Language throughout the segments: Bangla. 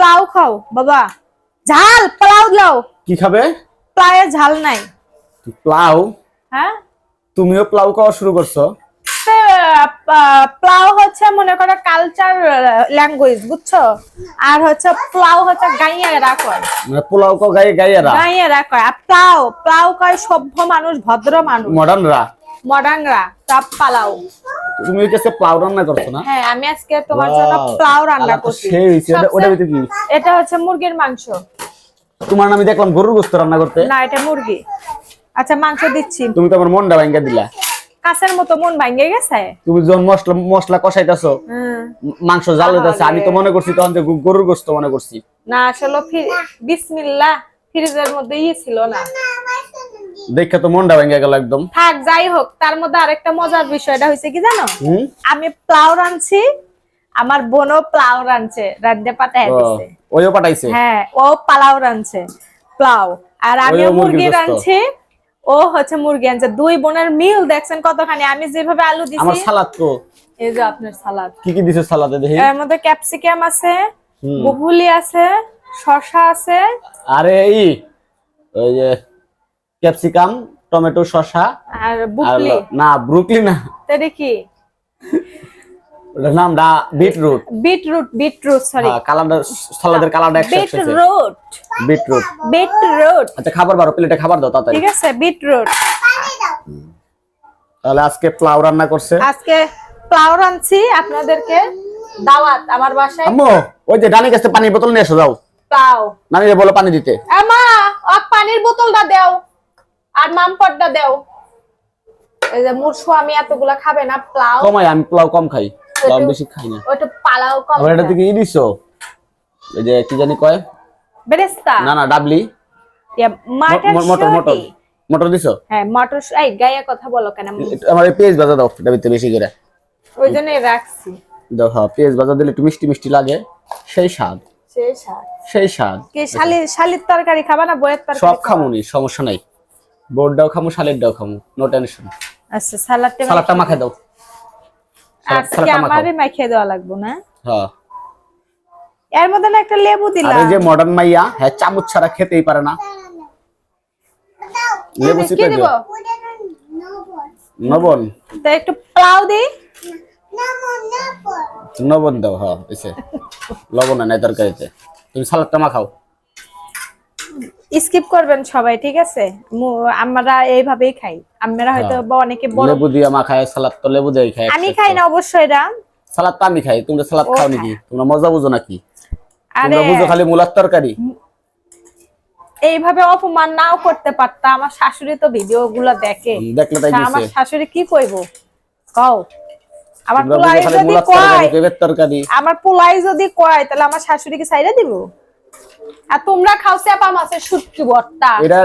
পোলাও খাও বাবা, ঝাল পোলাও দাও। কি খাবে? পোলাওয়ে ঝাল নাই। পোলাও? হ্যাঁ, তুমিও পোলাও খাওয়া শুরু করছো? পোলাও হচ্ছে মনে করো কালচার ল্যাঙ্গুয়েজ, বুঝছো? আর হচ্ছে পোলাও হচ্ছে গাইয়ারা কয়, মানে পোলাও কো গাইয়ারা কয়। আর পোলাও কয় সভ্য মানুষ, ভদ্র মানুষ, মডার্নরা। সব পোলাও। তুমি কাছে পোলাও রান্না করছো না? হ্যাঁ, আমি আজকে তোমার জন্য পোলাও রান্না করছি। ওটা ভিতরে কি? এটা হচ্ছে মুরগির মাংস। তোমার আমি দেখলাম গরুর গোশত রান্না করতে। না, এটা মুরগি। আচ্ছা, মাংস দিচ্ছি। তুমি তো আমার মনটা ভাঙা দিলা। কাছের মতো মন ভাঙে গেছে। তুমি যখন মশলা কষাইতাছো, মাংস জাল হইতাছে, আমি তো মনে করছি তখন যে গরুর গোশত মনে করছি। না, আসলে বিসমিল্লাহ, ফ্রিজের মধ্যে ছিল না, দেখে তো মনটা ভাঙা গেল একদম। থাক, যাই হোক। তার মধ্যে আরেকটা মজার বিষয়টা হইছে কি জানো? আমি পোলাও রাঁধছি, আমার বোনও পোলাও রাঁধছে, রাঁধতে পাঠায় দিছে। ওইও পাঠাইছে? হ্যাঁ, ও পোলাও রাঁধছে, পোলাও। আর আমি মুরগি রাঁধছি, ও হচ্ছে মুরগি আনছে। দুই বোনের মিল দেখছেন কতখানি। আমি যেভাবে আলু দিছি। আমার সালাদ তো এই যে আপনার সালাদ। কি কি দিছো সালাদে দেখি? এর মধ্যে ক্যাপসিকাম আছে, বুবুলি আছে, শসা আছে। আরে ওই যে ক্যাপসিকাম, টমেটো, শসা আর বুবলি না, ব্রুকলি না, এটা কি? ওটার নামটা বিটরুট। Beetroot, sorry. কালারটা, সালাদের কালারটা একসাথে। বিটরুট। আচ্ছা, খাবার বারো, প্লেটে খাবার দাও তাড়াতাড়ি। ঠিক আছে, বিটরুট। তাহলে আজকে পোলাও রান্না করছে। আজকে পোলাও রাঁধছি, আপনাদেরকে দাওয়াত আমার বাসায়। আম্মু, ওই যে ডানি কাছে পানির বোতল নিয়ে এসো, যাও। পোলাও নানিরে বলো পানি দিতে। মা, পানির বোতলটা দাও আর মামপটটা দাও। এই যে মোর স্বামী এতগুলা খাবে না পোলাও। কমাই, আমি পোলাও কম খাই, পোলাও বেশি খাই না। ওটা পোলাও কম। আবার এটা থেকে দিছো, এই যে কি জানি কয়, বেরেস্তা। না ডাবলি, মটর দিছো? হ্যাঁ, মটর। এই গায়া কথা বলো কেন? আমার পেঁয়াজ ভাজা দাও, এটা ভিতরে বেশি করে। ওই জন্যই রাখছি। দাও, হ্যাঁ, পেঁয়াজ ভাজা দিলে একটু মিষ্টি মিষ্টি লাগে, সেই স্বাদ। কি শালির তরকারি খাবা না বইয়ের তরকারি? সব খামুনি, সমস্যা নাই। বোর্ডটাও খামু, শালিরটাও খামু, নো টেনশন। আচ্ছা, সালাদটা মাখাই দাও। আজকে আমারই মাখিয়ে দেওয়া লাগবে না? হ্যাঁ। এর মধ্যে না একটা লেবু দিলাম। আরে যে মডার্ন মাইয়া, হ্যাঁ, চামচ ছাড়া খেতেই পারে না। লেবু চিপে দিও। লবণ। তো একটু পোলাও দি। লবণ দাও, হ্যাঁ, এসে লবণ নাই তরকারিতে। তুমি সালাদটা মাখাও। স্কিপ করবেন সবাই, ঠিক আছে? আমরা এইভাবেই খাই। আমরা হয়তো অনেকে লেবু দিয়ে মাখায় সালাদ, তো লেবু দিয়ে খায়। আমি খাই না অবশ্যই এটা। সালাদ তো আমি খাই, তোমরা সালাদ খাও নাকি? তোমরা মজা বুঝো নাকি? তোমরা বুঝো খালি মূলার তরকারি। এইভাবে অপমান নাও করতে পারতা। আমার শাশুড়ি তো ভিডিও গুলো দেখে, দেখলে তাই দিছে। আমার শাশুড়ি কি কইবো কও? আমার পোলাই যদি কয় তাহলে আমার শাশুড়ি কি ছাইরা দিব? আর তোমরা খাও চাপা মাছের শুটকি ভর্তা। এটা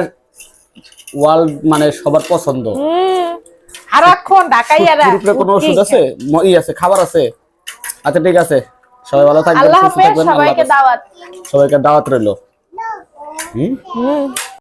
ওয়ার্ল্ড মানে সবার পছন্দ। সারাক্ষণ ঢাকাইয়ারা। কোনো ওষুধ আছে? আছে, খাবার আছে? আচ্ছা, ঠিক আছে, সবাই ভালো থাকবেন, আল্লাহ হাফেজ। সবাইকে দাওয়াত রইলো।